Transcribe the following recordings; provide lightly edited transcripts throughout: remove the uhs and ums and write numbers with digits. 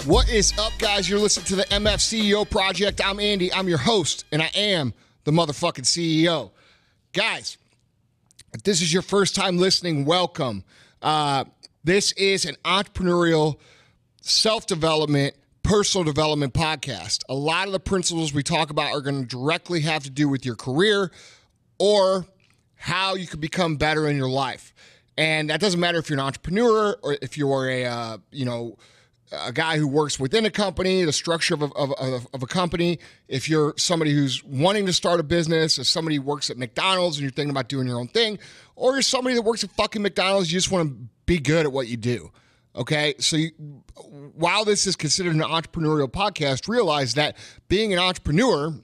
What is up, guys? You're listening to the MFCEO Project. I'm Andy. I'm your host, and I am the motherfucking CEO. Guys, if this is your first time listening, welcome. This is an entrepreneurial, self-development, personal development podcast. A lot of the principles we talk about are going to directly have to do with your career or how you can become better in your life. And that doesn't matter if you're an entrepreneur or if you're a guy who works within a company, the structure of a company. If you're somebody who's wanting to start a business, if somebody who works at McDonald's and you're thinking about doing your own thing, or you're somebody that works at fucking McDonald's, you just want to be good at what you do. Okay, so while this is considered an entrepreneurial podcast, realize that being an entrepreneur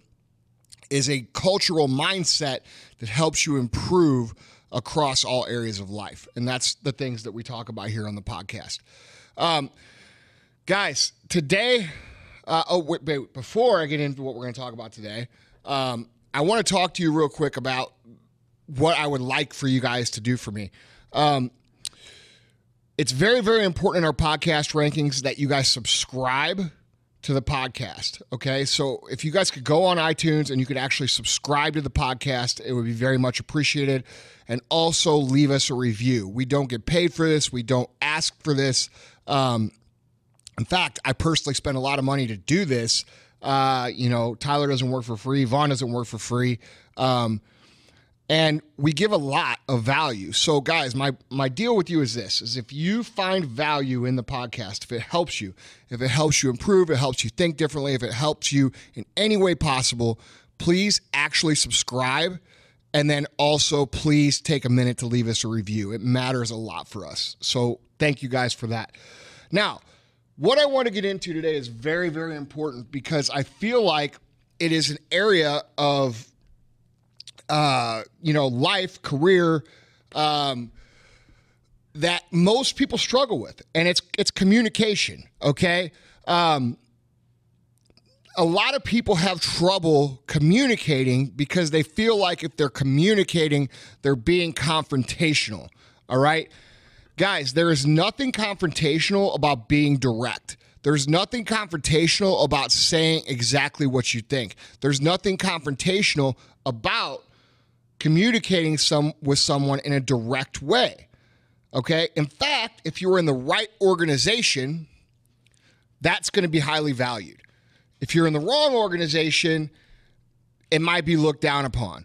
is a cultural mindset that helps you improve across all areas of life. And that's the things that we talk about here on the podcast. Guys, today, wait, before I get into what we're going to talk about today, I want to talk to you real quick about what I would like for you guys to do for me. It's very, very important in our podcast rankings that you guys subscribe to the podcast, okay? So if you guys could go on iTunes and you could actually subscribe to the podcast, it would be very much appreciated. And also leave us a review. We don't get paid for this. We don't ask for this. In fact, I personally spend a lot of money to do this. Tyler doesn't work for free. Vaughn doesn't work for free. And we give a lot of value. So guys, my deal with you is this, is if you find value in the podcast, if it helps you improve, it helps you think differently, if it helps you in any way possible, please actually subscribe. And then also please take a minute to leave us a review. It matters a lot for us. So thank you guys for that. Now, what I want to get into today is very, very important because I feel like it is an area of life, career, that most people struggle with, and it's communication. Okay. A lot of people have trouble communicating because they feel like if they're communicating, they're being confrontational. All right, guys, there is nothing confrontational about being direct. There's nothing confrontational about saying exactly what you think. There's nothing confrontational about communicating with someone in a direct way, okay? In fact, if you're in the right organization, that's going to be highly valued. If you're in the wrong organization, it might be looked down upon.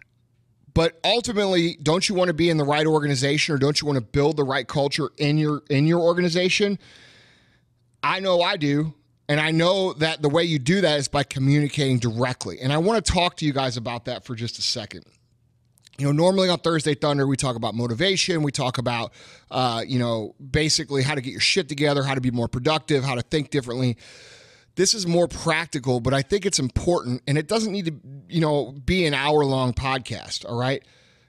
But ultimately, don't you want to be in the right organization, or don't you want to build the right culture in your organization? I know I do. And I know that the way you do that is by communicating directly. And I want to talk to you guys about that for just a second. Normally on Thursday Thunder, we talk about motivation. We talk about, basically how to get your shit together, how to be more productive, how to think differently. This is more practical, but I think it's important, and it doesn't need to, be an hour-long podcast, all right?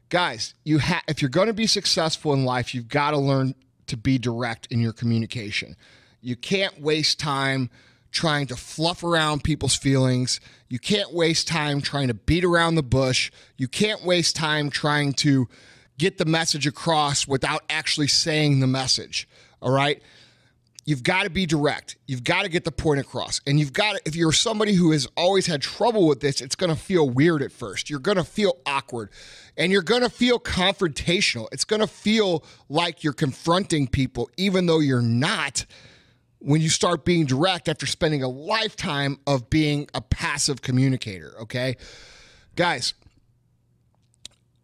Guys, if you're going to be successful in life, you've got to learn to be direct in your communication. You can't waste time trying to fluff around people's feelings. You can't waste time trying to beat around the bush. You can't waste time trying to get the message across without actually saying the message, all right? You've got to be direct. You've got to get the point across. And if you're somebody who has always had trouble with this, it's going to feel weird at first. You're going to feel awkward, and you're going to feel confrontational. It's going to feel like you're confronting people, even though you're not, when you start being direct after spending a lifetime of being a passive communicator, okay? Guys,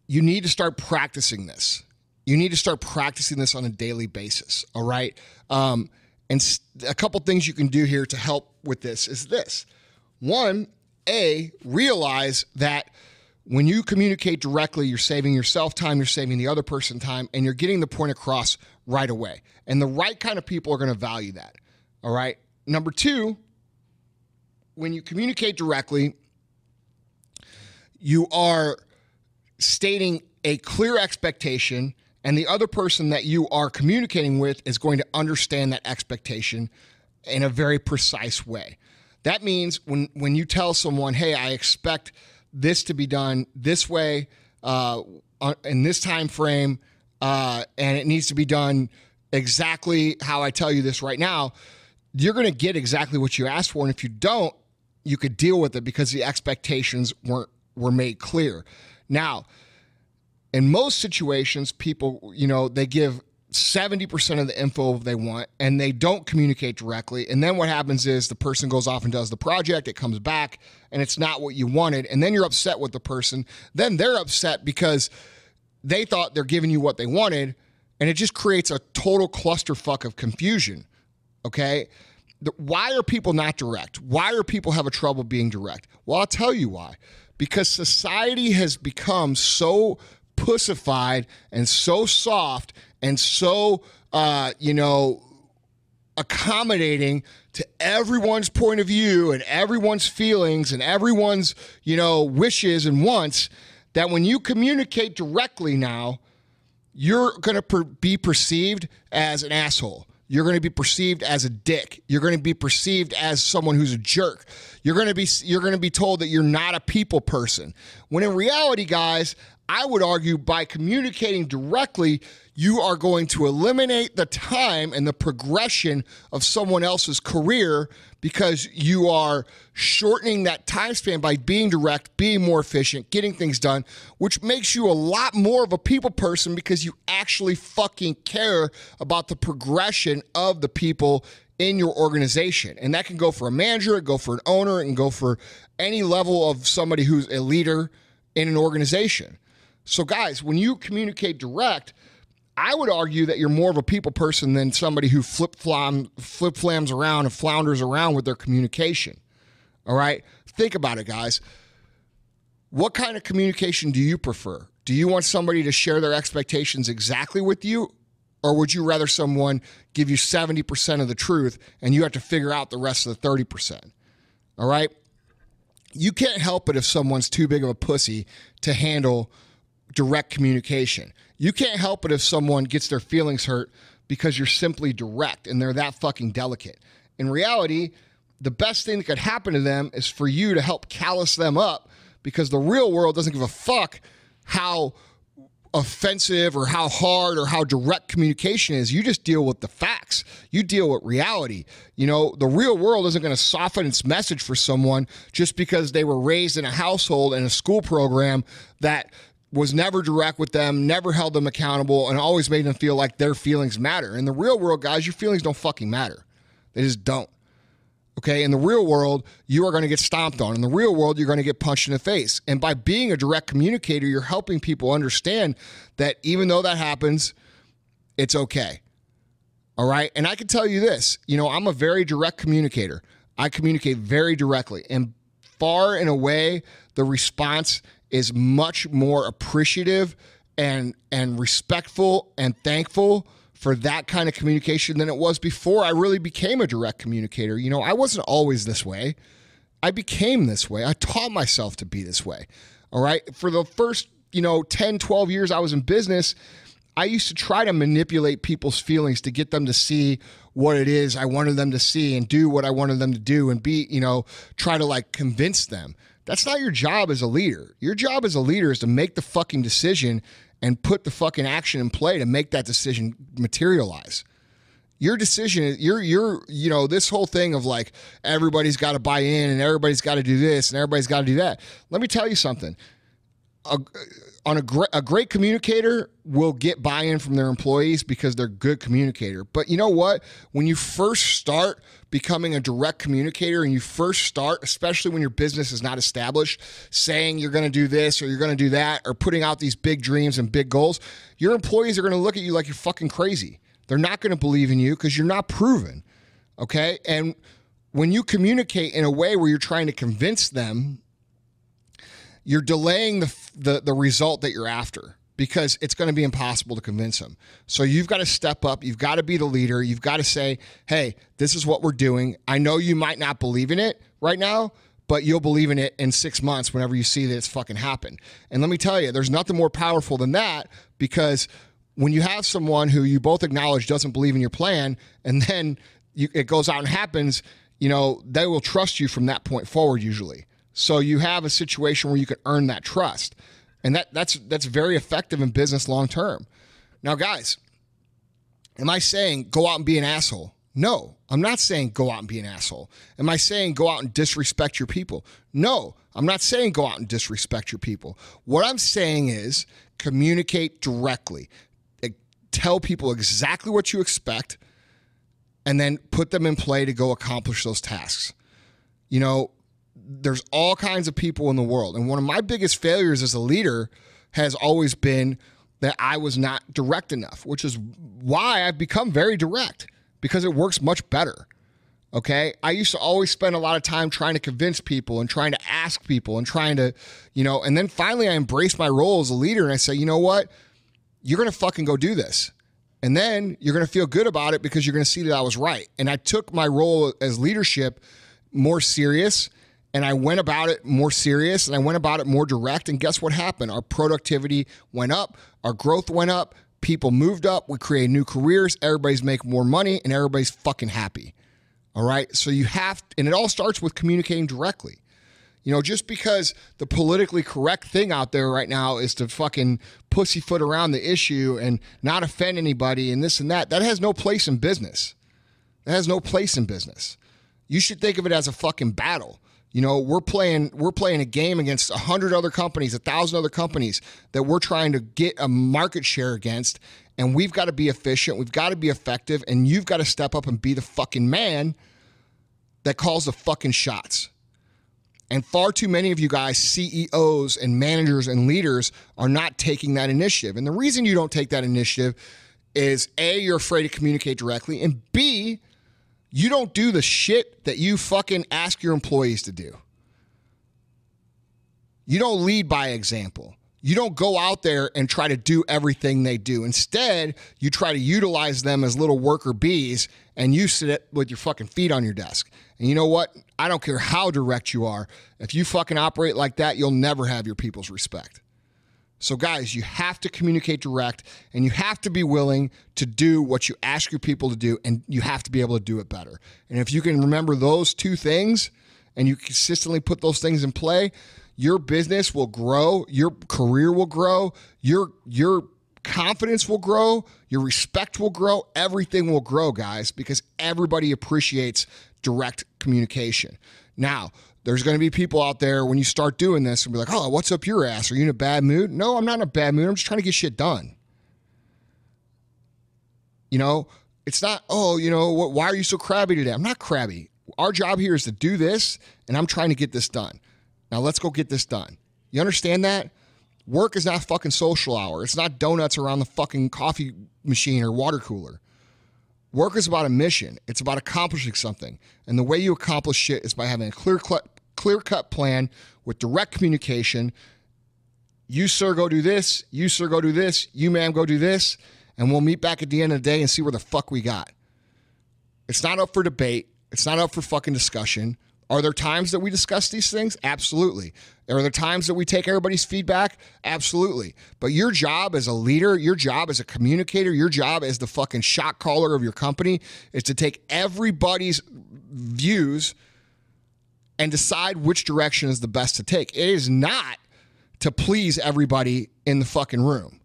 you need to start practicing this. You need to start practicing this on a daily basis, all right? And a couple things you can do here to help with this is this. One, realize that when you communicate directly, you're saving yourself time, you're saving the other person time, and you're getting the point across right away. And the right kind of people are going to value that. All right. Number two, when you communicate directly, you are stating a clear expectation, and the other person that you are communicating with is going to understand that expectation in a very precise way. That means when you tell someone, hey, I expect this to be done this way, in this time frame, and it needs to be done exactly how I tell you this right now, you're going to get exactly what you asked for. And if you don't, you could deal with it because the expectations were made clear. Now, in most situations, people, they give 70% of the info they want and they don't communicate directly. And then what happens is the person goes off and does the project. It comes back and it's not what you wanted. And then you're upset with the person. Then they're upset because they thought they're giving you what they wanted. And it just creates a total clusterfuck of confusion. Okay. Why are people not direct? Why are people having trouble being direct? Well, I'll tell you why. Because society has become so pussified and so soft and so, accommodating to everyone's point of view and everyone's feelings and everyone's, wishes and wants, that when you communicate directly now, you're going to be perceived as an asshole. You're going to be perceived as a dick. You're going to be perceived as someone who's a jerk. You're going to be told that you're not a people person. When in reality, guys, I would argue by communicating directly, you are going to eliminate the time and the progression of someone else's career because you are shortening that time span by being direct, being more efficient, getting things done, which makes you a lot more of a people person because you actually fucking care about the progression of the people in your organization. And that can go for a manager, it can go for an owner, it can go for any level of somebody who's a leader in an organization. So guys, when you communicate direct, I would argue that you're more of a people person than somebody who flip-flams around and flounders around with their communication. All right? Think about it, guys. What kind of communication do you prefer? Do you want somebody to share their expectations exactly with you? Or would you rather someone give you 70% of the truth and you have to figure out the rest of the 30%? All right? You can't help it if someone's too big of a pussy to handle direct communication. You can't help it if someone gets their feelings hurt because you're simply direct and they're that fucking delicate. In reality, the best thing that could happen to them is for you to help callous them up because the real world doesn't give a fuck how offensive or how hard or how direct communication is. You just deal with the facts. You deal with reality. The real world isn't going to soften its message for someone just because they were raised in a household and a school program that was never direct with them, never held them accountable, and always made them feel like their feelings matter. In the real world, guys, your feelings don't fucking matter. They just don't. Okay? In the real world, you are going to get stomped on. In the real world, you're going to get punched in the face. And by being a direct communicator, you're helping people understand that even though that happens, it's okay. All right? And I can tell you this, I'm a very direct communicator. I communicate very directly. And far and away, the response is much more appreciative and respectful and thankful for that kind of communication than it was before I really became a direct communicator. I wasn't always this way. I became this way. I taught myself to be this way. All right. For the first, 10, 12 years I was in business, I used to try to manipulate people's feelings to get them to see what it is I wanted them to see and do what I wanted them to do and be, try to convince them. That's not your job as a leader. Your job as a leader is to make the fucking decision and put the fucking action in play to make that decision materialize. Your decision, this whole thing of everybody's got to buy in and everybody's got to do this and everybody's got to do that. Let me tell you something. A great communicator will get buy-in from their employees because they're a good communicator. But you know what? When you first start becoming a direct communicator and you first start, especially when your business is not established, saying you're going to do this or you're going to do that or putting out these big dreams and big goals, your employees are going to look at you like you're fucking crazy. They're not going to believe in you because you're not proven. Okay? And when you communicate in a way where you're trying to convince them, you're delaying the result that you're after because it's going to be impossible to convince them. So you've got to step up. You've got to be the leader. You've got to say, hey, this is what we're doing. I know you might not believe in it right now, but you'll believe in it in 6 months whenever you see that it's fucking happened. And let me tell you, there's nothing more powerful than that because when you have someone who you both acknowledge doesn't believe in your plan and then it goes out and happens, they will trust you from that point forward usually. So you have a situation where you can earn that trust. And that's very effective in business long term. Now, guys, am I saying go out and be an asshole? No, I'm not saying go out and be an asshole. Am I saying go out and disrespect your people? No, I'm not saying go out and disrespect your people. What I'm saying is communicate directly. Tell people exactly what you expect and then put them in play to go accomplish those tasks. You know, there's all kinds of people in the world. And one of my biggest failures as a leader has always been that I was not direct enough, which is why I've become very direct, because it works much better. Okay. I used to always spend a lot of time trying to convince people and trying to ask people and trying to, you know, and then finally I embraced my role as a leader and I say, you know what? You're going to fucking go do this. And then you're going to feel good about it because you're going to see that I was right. And I took my role as leadership more serious, and I went about it more serious, and I went about it more direct. And guess what happened? Our productivity went up. Our growth went up. People moved up. We created new careers. Everybody's making more money, and everybody's fucking happy. All right? So you have, and it all starts with communicating directly. You know, just because the politically correct thing out there right now is to fucking pussyfoot around the issue and not offend anybody and this and that, that has no place in business. That has no place in business. You should think of it as a fucking battle. You know, we're playing a game against 100 other companies, 1,000 other companies that we're trying to get a market share against, and we've got to be efficient, we've got to be effective, and you've got to step up and be the fucking man that calls the fucking shots. And far too many of you guys, CEOs and managers and leaders, are not taking that initiative. And the reason you don't take that initiative is A, you're afraid to communicate directly, and B, you don't do the shit that you fucking ask your employees to do. You don't lead by example. You don't go out there and try to do everything they do. Instead, you try to utilize them as little worker bees, and you sit with your fucking feet on your desk. And you know what? I don't care how direct you are. If you fucking operate like that, you'll never have your people's respect. So guys, you have to communicate direct, and you have to be willing to do what you ask your people to do, and you have to be able to do it better. And if you can remember those two things and you consistently put those things in play, your business will grow, your career will grow, your confidence will grow, your respect will grow, everything will grow, guys, because everybody appreciates direct communication. Now, there's going to be people out there when you start doing this and be like, oh, what's up your ass? Are you in a bad mood? No, I'm not in a bad mood. I'm just trying to get shit done. You know, it's not, oh, you know, why are you so crabby today? I'm not crabby. Our job here is to do this, and I'm trying to get this done. Now let's go get this done. You understand that? Work is not fucking social hour. It's not donuts around the fucking coffee machine or water cooler. Work is about a mission. It's about accomplishing something. And the way you accomplish shit is by having a clear-cut plan with direct communication. You, sir, go do this. You, sir, go do this. You, ma'am, go do this. And we'll meet back at the end of the day and see where the fuck we got. It's not up for debate. It's not up for fucking discussion. Are there times that we discuss these things? Absolutely. Are there times that we take everybody's feedback? Absolutely. But your job as a leader, your job as a communicator, your job as the fucking shot caller of your company is to take everybody's views and decide which direction is the best to take. It is not to please everybody in the fucking room.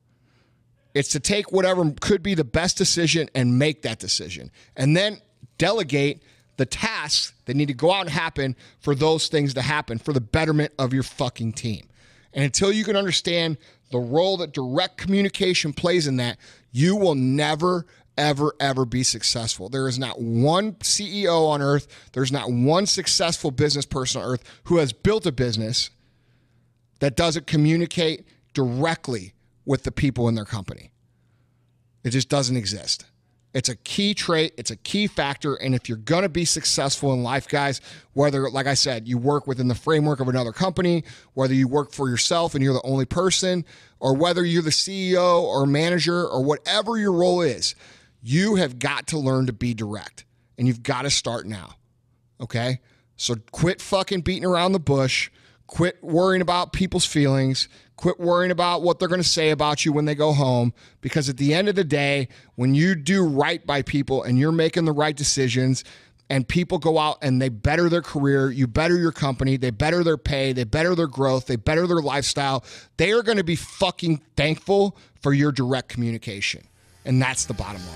It's to take whatever could be the best decision and make that decision. And then delegate the tasks that need to go out and happen for those things to happen for the betterment of your fucking team. And until you can understand the role that direct communication plays in that, you will never, ever, ever be successful. There is not one CEO on earth, there's not one successful business person on earth who has built a business that doesn't communicate directly with the people in their company. It just doesn't exist. It's a key trait. It's a key factor. And if you're going to be successful in life, guys, whether, like I said, you work within the framework of another company, whether you work for yourself and you're the only person, or whether you're the CEO or manager or whatever your role is, you have got to learn to be direct. And you've got to start now. Okay? So quit fucking beating around the bush. Quit worrying about people's feelings. Quit worrying about what they're going to say about you when they go home, because at the end of the day, when you do right by people and you're making the right decisions and people go out and they better their career, you better your company, they better their pay, they better their growth, they better their lifestyle, they are going to be fucking thankful for your direct communication. And that's the bottom line.